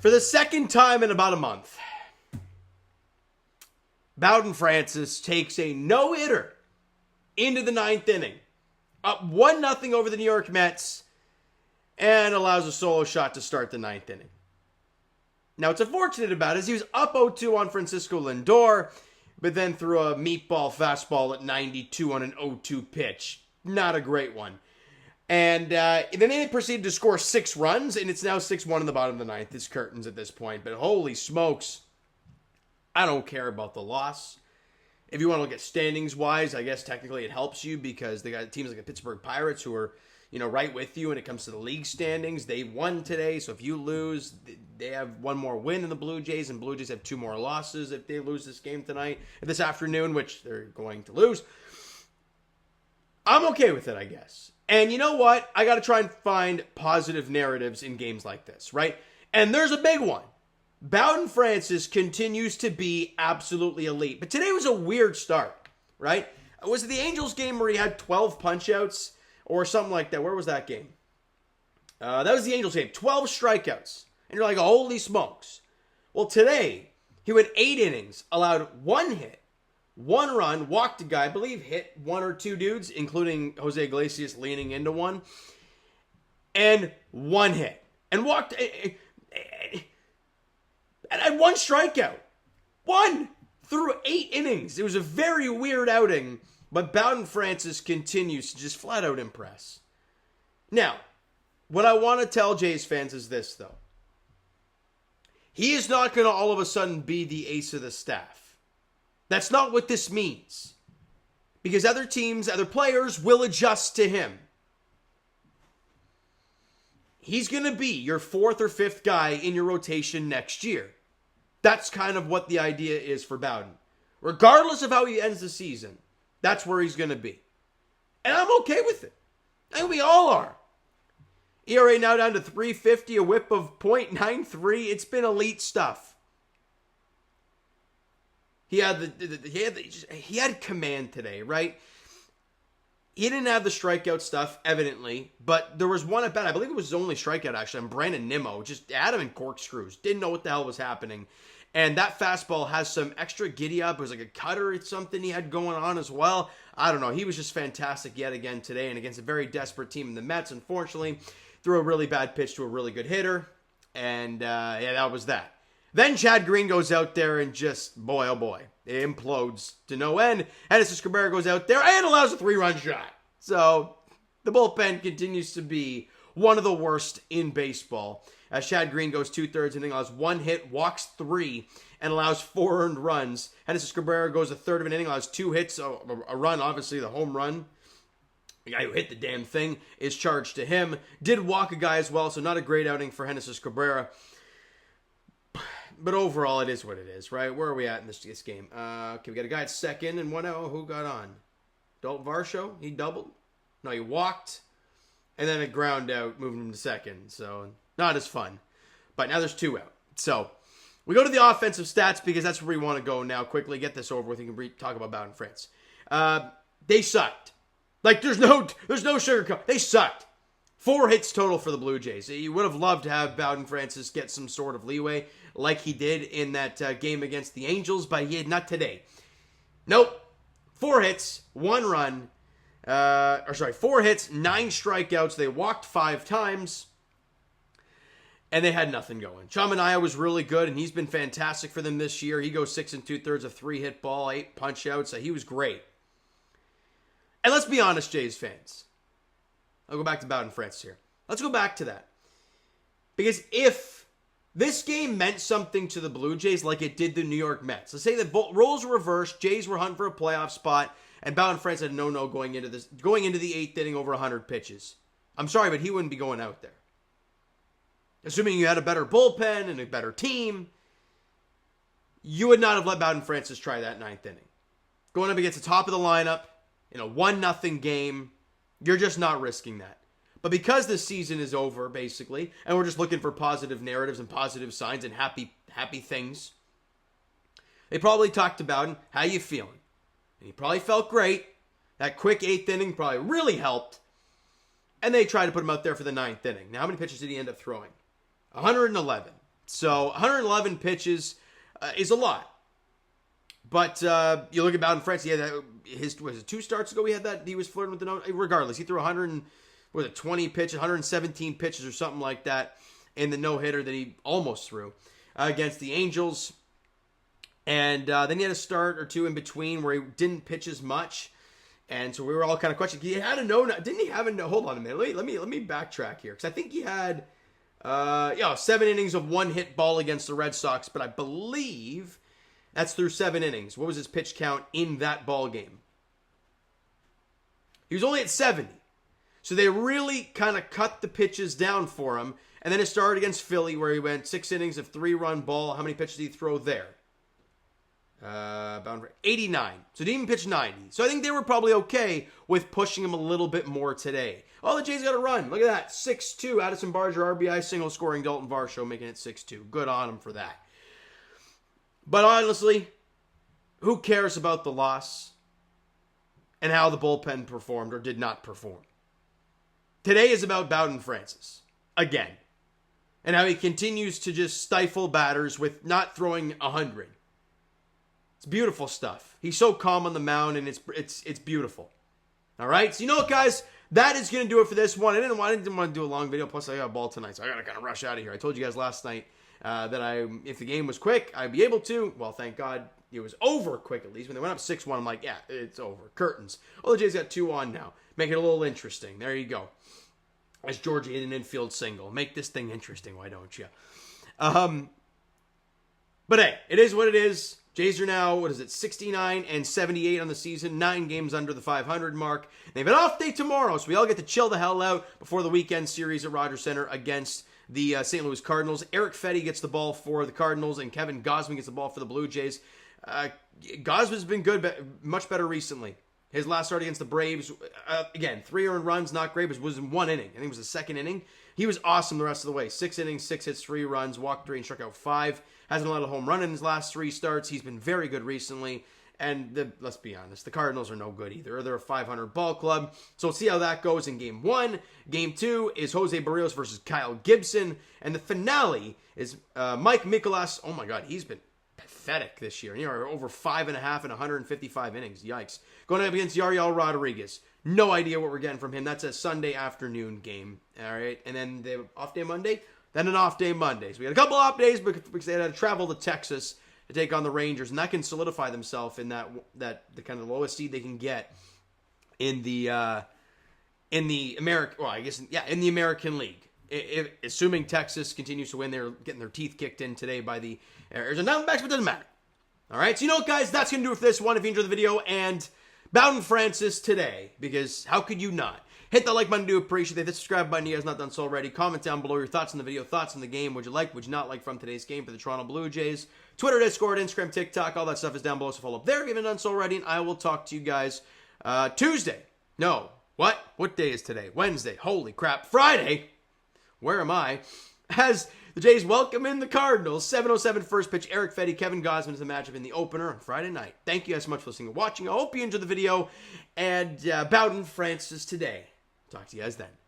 For the second time in about a month, Bowden Francis takes a no-hitter into the ninth inning, up 1-0 over the New York Mets, and allows a solo shot to start the ninth inning. Now, what's unfortunate about it is he was up 0-2 on Francisco Lindor, but then threw a meatball fastball at 92 on an 0-2 pitch. Not a great one. And then they proceeded to score 6 runs, and it's now 6-1 in the bottom of the ninth. It's curtains at this point, but holy smokes, I don't care about the loss. If you want to look at standings-wise, I guess technically it helps you because they got teams like the Pittsburgh Pirates who are, right with you when it comes to the league standings. They won today, so if you lose, they have one more win than the Blue Jays, and Blue Jays have 2 more losses if they lose this game tonight, this afternoon, which they're going to lose. I'm okay with it, I guess. And you know what? I got to try and find positive narratives in games like this, right? And there's a big one. Bowden Francis continues to be absolutely elite. But today was a weird start, right? Was it the Angels game where he had 12 punch-outs or something like that? Where was that game? That was the Angels game. 12 strikeouts. And you're like, holy smokes. Well, today, he went 8 innings, allowed 1 hit, 1 run, walked a guy, I believe hit 1 or 2 dudes, including Jose Iglesias leaning into one, and 1 hit. And walked, and had 1 strikeout. 1 through 8 innings. It was a very weird outing, but Bowden Francis continues to just flat out impress. Now, what I want to tell Jays fans is this, though. He is not going to all of a sudden be the ace of the staff. That's not what this means. Because other teams, other players will adjust to him. He's going to be your 4th or 5th guy in your rotation next year. That's kind of what the idea is for Bowden. Regardless of how he ends the season, that's where he's going to be. And I'm okay with it. And we all are. ERA now down to 3.50, a whip of .93. It's been elite stuff. He had command today, right? He didn't have the strikeout stuff, evidently, but there was one at bat. I believe it was his only strikeout, actually, on Brandon Nimmo. Just had him in corkscrews. Didn't know what the hell was happening. And that fastball has some extra giddy up. It was like a cutter or something he had going on as well. I don't know. He was just fantastic yet again today, and against a very desperate team in the Mets, unfortunately, threw a really bad pitch to a really good hitter. And, that was that. Then Chad Green goes out there and just, boy, oh boy, it implodes to no end. Francisco Cabrera goes out there and allows a 3-run shot. So the bullpen continues to be one of the worst in baseball. As Chad Green goes 2/3 inning, allows 1 hit, walks 3, and allows 4 earned runs. Francisco Cabrera goes a third of an inning, allows 2 hits, a run, obviously the home run. The guy who hit the damn thing is charged to him. Did walk a guy as well, so not a great outing for Francisco Cabrera. But overall, it is what it is, right? Where are we at in this game? Okay, we got a guy at second and 1-0. Who got on? Dalton Varsho? He doubled? No, he walked. And then a ground out, moving him to second. So, not as fun. But now there's 2 out. So, we go to the offensive stats because that's where we want to go now. Quickly, get this over with. We can talk about Bowden France. They sucked. Like, there's no sugarcoat. They sucked. 4 hits total for the Blue Jays. You would have loved to have Bowden Francis get some sort of leeway like he did in that game against the Angels, but he had not today. Nope. 4 hits, 1 run. 4 hits, 9 strikeouts. They walked 5 times, and they had nothing going. Chaminaya was really good, and he's been fantastic for them this year. He goes 6 2/3, a 3-hit ball, 8 punch-outs. So he was great. And let's be honest, Jays fans. I'll go back to Bowden Francis here. Let's go back to that. Because if this game meant something to the Blue Jays like it did the New York Mets, let's say the roles were reversed, Jays were hunting for a playoff spot, and Bowden Francis had no going into the 8th inning over 100 pitches. I'm sorry, but he wouldn't be going out there. Assuming you had a better bullpen and a better team, you would not have let Bowden Francis try that 9th inning. Going up against the top of the lineup in a 1-0 game, you're just not risking that. But because this season is over, basically, and we're just looking for positive narratives and positive signs and happy things, they probably talked to Bowden, how you feeling? And he probably felt great. That quick 8th inning probably really helped. And they tried to put him out there for the 9th inning. Now, how many pitches did he end up throwing? 111. So 111 pitches is a lot. But you look at Bowden Francis, he had was it 2 starts ago he was flirting with the no. Regardless, he threw 120 pitches, 117 pitches or something like that in the no-hitter that he almost threw against the Angels. And then he had a start or two in between where he didn't pitch as much. And so we were all kind of questioning. He had a no. Didn't he have a no? Hold on a minute. Let me backtrack here, because I think he had 7 innings of 1-hit ball against the Red Sox, but I believe that's through 7 innings. What was his pitch count in that ball game? He was only at 70. So they really kind of cut the pitches down for him. And then it started against Philly, where he went 6 innings of 3-run ball. How many pitches did he throw there? 89. So he didn't even pitch 90. So I think they were probably okay with pushing him a little bit more today. Oh, the Jays got a run. Look at that. 6-2. Addison Barger, RBI, single scoring. Dalton Varsho making it 6-2. Good on him for that. But honestly, who cares about the loss and how the bullpen performed or did not perform? Today is about Bowden Francis. Again. And how he continues to just stifle batters with not throwing 100. It's beautiful stuff. He's so calm on the mound, and it's beautiful. All right? So you know what, guys? That is going to do it for this one. I didn't want to do a long video. Plus, I got a ball tonight, so I got to kind of rush out of here. I told you guys last night that if the game was quick, I'd be able to. Well, thank God it was over quick, at least. When they went up 6-1, I'm like, yeah, it's over. Curtains. Well, the Jays got 2 on now. Make it a little interesting. There you go. As Georgie hit an infield single. Make this thing interesting, why don't you? But hey, it is what it is. Jays are now, 69 and 78 on the season, 9 games under the 500 mark. They have an off day tomorrow, so we all get to chill the hell out before the weekend series at Rogers Center against the St. Louis Cardinals. Eric Fetty gets the ball for the Cardinals, and Kevin Gausman gets the ball for the Blue Jays. Gausman's been good, but much better recently. His last start against the Braves, again, 3 earned runs, not great, but was in 1 inning. I think it was the 2nd inning. He was awesome the rest of the way. 6 innings, 6 hits, 3 runs, walked 3 and struck out 5. Hasn't allowed a home run in his last 3 starts. He's been very good recently. And let's be honest, the Cardinals are no good either. They're a 500 ball club. So we'll see how that goes in Game 1. Game 2 is Jose Barrios versus Kyle Gibson. And the finale is Mike Mikolas. Oh my God, he's been pathetic this year. Over 5.5 and 155 innings. Yikes. Going up against Yariel Rodriguez. No idea what we're getting from him. That's a Sunday afternoon game. All right. And then they have off day Monday. Then an off day Monday. So we had a couple off days because they had to travel to Texas to take on the Rangers, and that can solidify themselves in that the kind of lowest seed they can get in the American. Well, I guess in the American League. Assuming Texas continues to win, they're getting their teeth kicked in today by the Arizona Diamondbacks, but it doesn't matter. All right, so you know what, guys? That's gonna do it for this one. If you enjoyed the video and Bowden Francis today, because how could you not? Hit that like button, do appreciate it. Hit the subscribe button if you guys not done so already. Comment down below your thoughts on the video, thoughts on the game. Would you like, would you not like from today's game for the Toronto Blue Jays? Twitter, Discord, Instagram, TikTok, all that stuff is down below, so follow up there if you haven't done so already. And I will talk to you guys Tuesday. No, what? What day is today? Wednesday. Holy crap. Friday. Where am I? As the Jays welcome in the Cardinals. 7:07 first pitch. Eric Fetty, Kevin Gausman is the matchup in the opener on Friday night. Thank you guys so much for listening and watching. I hope you enjoyed the video. And Bowden Francis today. Talk to you guys then.